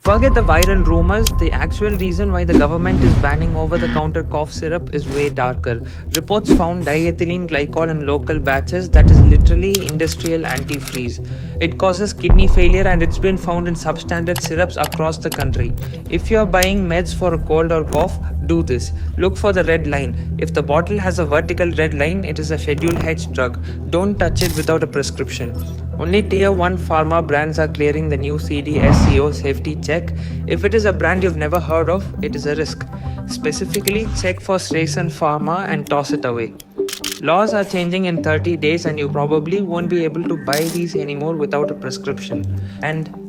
Forget the viral rumors, the actual reason why the government is banning over the counter cough syrup is way darker. Reports found diethylene glycol in local batches that is literally industrial antifreeze. It causes kidney failure and it's been found in substandard syrups across the country. If you are buying meds for a cold or cough, do this. Look for the red line. If the bottle has a vertical red line, it is a Schedule H drug. Don't touch it without a prescription. Only Tier 1 pharma brands are clearing the new CDSCO safety check. If it is a brand you've never heard of, it is a risk. Specifically, check for Strayson Pharma and toss it away. Laws are changing in 30 days and you probably won't be able to buy these anymore without a prescription. And